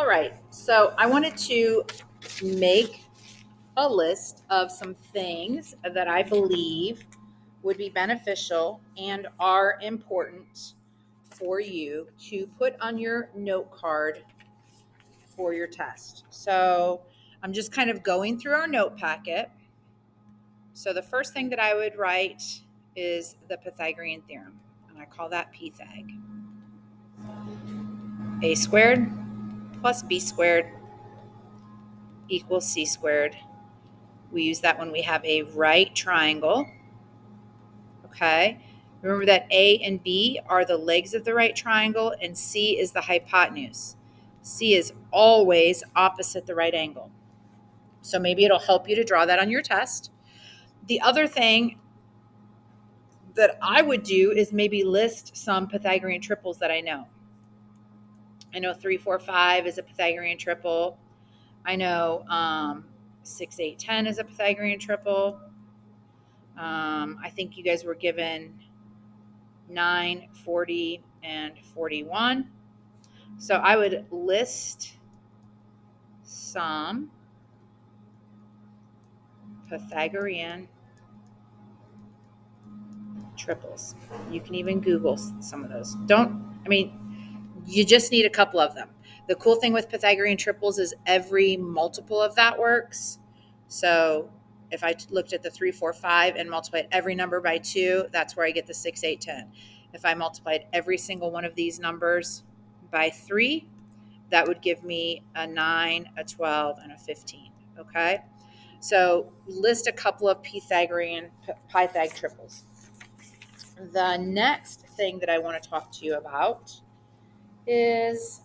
All right, so I wanted to make a list of some things that I believe would be beneficial and are important for you to put on your note card for your test. So I'm just kind of going through our note packet. So the first thing that I would write is the Pythagorean theorem, and I call that Pythag. A squared plus b squared equals c squared. We use that when we have a right triangle. Okay. Remember that A and B are the legs of the right triangle, and C is the hypotenuse. C is always opposite the right angle. So maybe it'll help you to draw that on your test. The other thing that I would do is maybe list some Pythagorean triples that I know. I know 3, 4, 5 is a Pythagorean triple. I know 6, 8, 10 is a Pythagorean triple. I think you guys were given 9, 40, and 41. So I would list some Pythagorean triples. You can even Google some of those. You just need a couple of them. The cool thing with Pythagorean triples is every multiple of that works. So if I looked at the 3, 4, 5 and multiplied every number by 2, that's where I get the 6, 8, 10. If I multiplied every single one of these numbers by 3, that would give me a 9, a 12, and a 15. Okay? So list a couple of Pythag triples. The next thing that I want to talk to you about is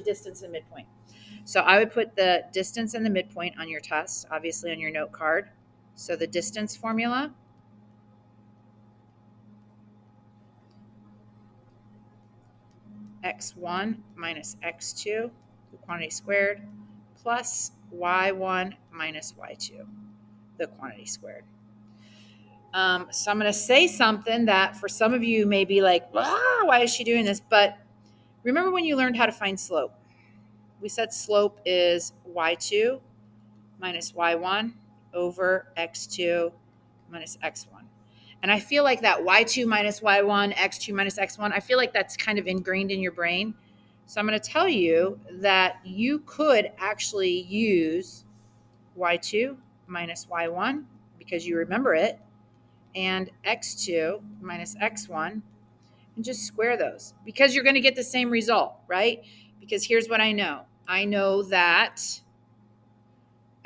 distance and midpoint. So I would put the distance and the midpoint on your test, obviously on your note card. So the distance formula, x1 minus x2, the quantity squared, plus y1 minus y2, the quantity squared. So I'm going to say something that for some of you may be like, why is she doing this? But remember when you learned how to find slope? We said slope is y2 minus y1 over x2 minus x1. And I feel like that y2 minus y1, x2 minus x1, I feel like that's kind of ingrained in your brain. So I'm going to tell you that you could actually use y2 minus y1 because you remember it, and x2 minus x1, and just square those because you're going to get the same result, right? Because here's what I know. I know that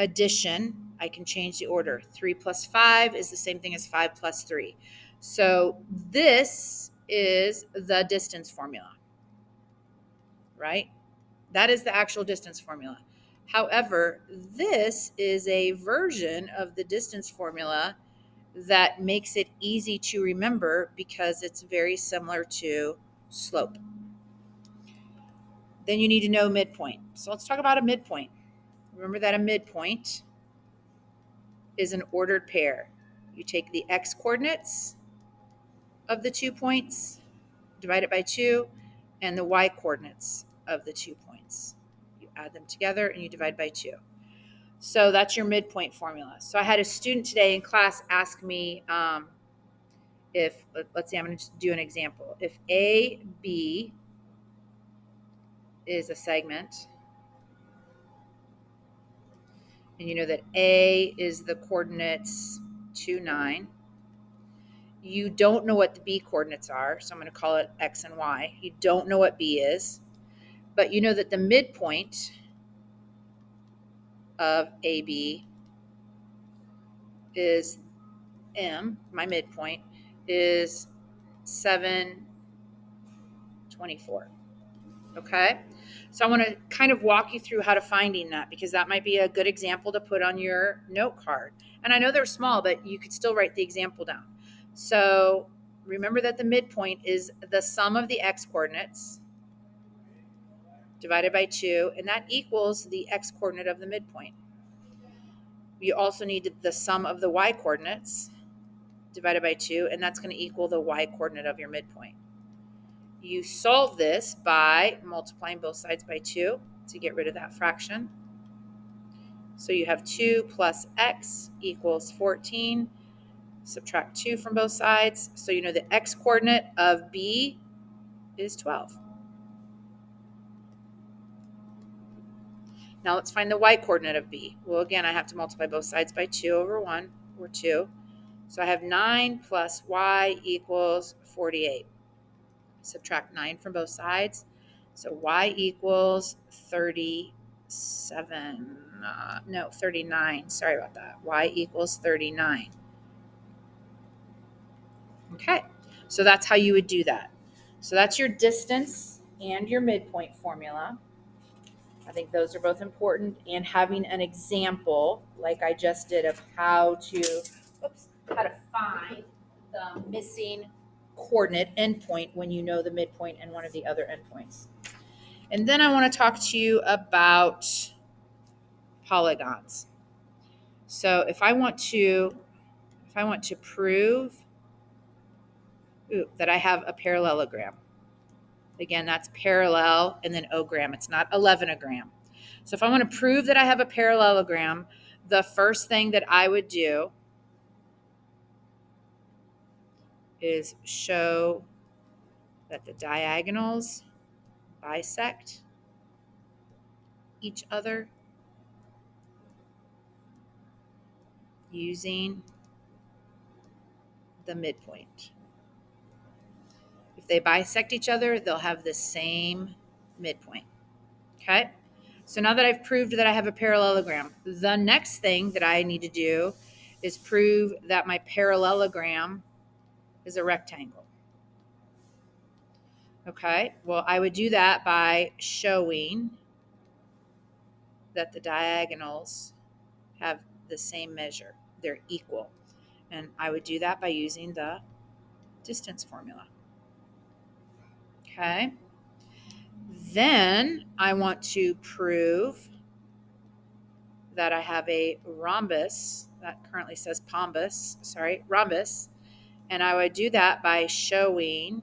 addition, I can change the order. 3 plus 5 is the same thing as 5 plus 3. So this is the distance formula, right? That is the actual distance formula. However, this is a version of the distance formula that makes it easy to remember because it's very similar to slope. Then you need to know midpoint. So let's talk about a midpoint. Remember that a midpoint is an ordered pair. You take the x coordinates of the 2 points, divide it by 2, and the y coordinates of the 2 points. You add them together and you divide by 2. So that's your midpoint formula. So I had a student today in class ask me if, let's say I'm going to do an example. If AB is a segment, and you know that A is the coordinates 2, 9, you don't know what the B coordinates are, so I'm going to call it X and Y. You don't know what B is, but you know that the midpoint of AB is M, my midpoint, is 724. Okay? So I want to kind of walk you through how to finding that because that might be a good example to put on your note card. And I know they're small, but you could still write the example down. So remember that the midpoint is the sum of the x coordinates divided by 2, and that equals the x coordinate of the midpoint. You also need the sum of the y coordinates divided by 2, and that's going to equal the y coordinate of your midpoint. You solve this by multiplying both sides by 2 to get rid of that fraction. So you have 2 plus x equals 14. Subtract 2 from both sides. So you know the x-coordinate of B is 12. Now let's find the y-coordinate of B. Well, again, I have to multiply both sides by 2 over 1, or 2. So I have 9 plus y equals 48. Subtract 9 from both sides. So y equals 37. 39. Sorry about that. Y equals 39. Okay, so that's how you would do that. So that's your distance and your midpoint formula. I think those are both important, and having an example like I just did of how to find the missing coordinate endpoint when you know the midpoint and one of the other endpoints. And then I want to talk to you about polygons. So if I want to prove that I have a parallelogram. Again, that's parallel and then ogram. It's not 11ogram. So if I want to prove that I have a parallelogram, the first thing that I would do is show that the diagonals bisect each other using the midpoint. If they bisect each other, they'll have the same midpoint. Okay? So now that I've proved that I have a parallelogram, the next thing that I need to do is prove that my parallelogram is a rectangle. Okay? Well, I would do that by showing that the diagonals have the same measure. They're equal. And I would do that by using the distance formula. Okay? Then I want to prove that I have a rhombus. That currently says rhombus. And I would do that by showing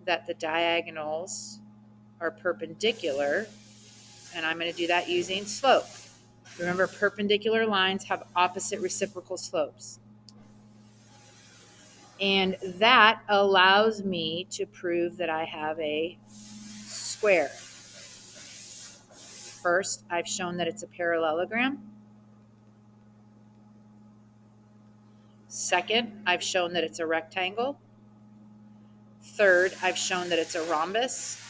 that the diagonals are perpendicular. And I'm going to do that using slope. Remember, perpendicular lines have opposite reciprocal slopes. And that allows me to prove that I have a square. First, I've shown that it's a parallelogram. Second, I've shown that it's a rectangle. Third, I've shown that it's a rhombus.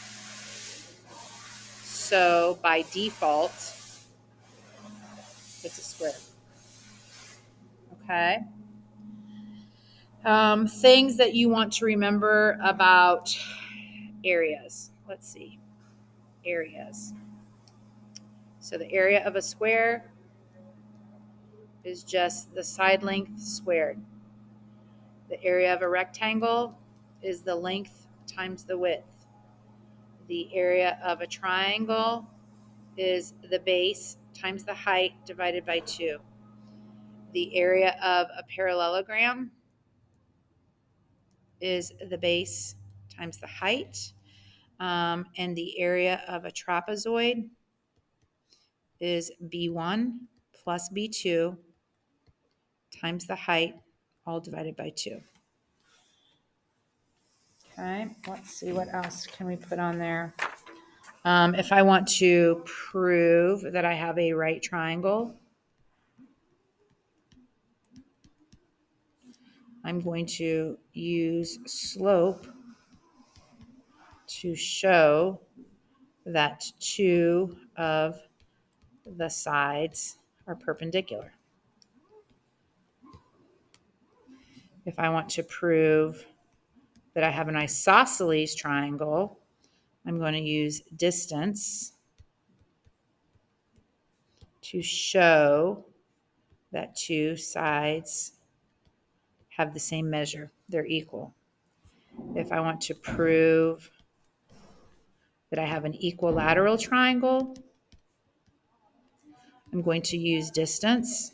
So by default, it's a square. Okay. Things that you want to remember about areas. Let's see. Areas. So the area of a square is just the side length squared. The area of a rectangle is the length times the width. The area of a triangle is the base times the height divided by 2. The area of a parallelogram is the base times the height. And the area of a trapezoid is B1 plus B2 times the height, all divided by 2. Okay, let's see what else can we put on there. If I want to prove that I have a right triangle, I'm going to use slope to show that 2 of the sides are perpendicular. If I want to prove that I have an isosceles triangle, I'm going to use distance to show that 2 sides have the same measure. They're equal. If I want to prove that I have an equilateral triangle, I'm going to use distance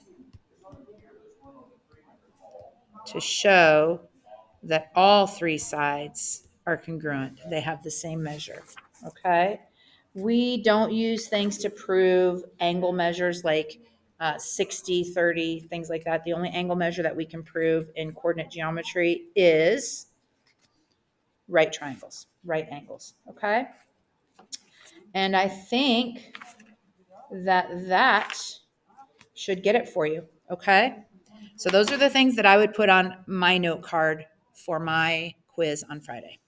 to show that all 3 sides are congruent. They have the same measure. Okay. We don't use things to prove angle measures like 60, 30, things like that. The only angle measure that we can prove in coordinate geometry is right triangles, right angles. Okay. And I think that should get it for you. Okay. So those are the things that I would put on my note card for my quiz on Friday.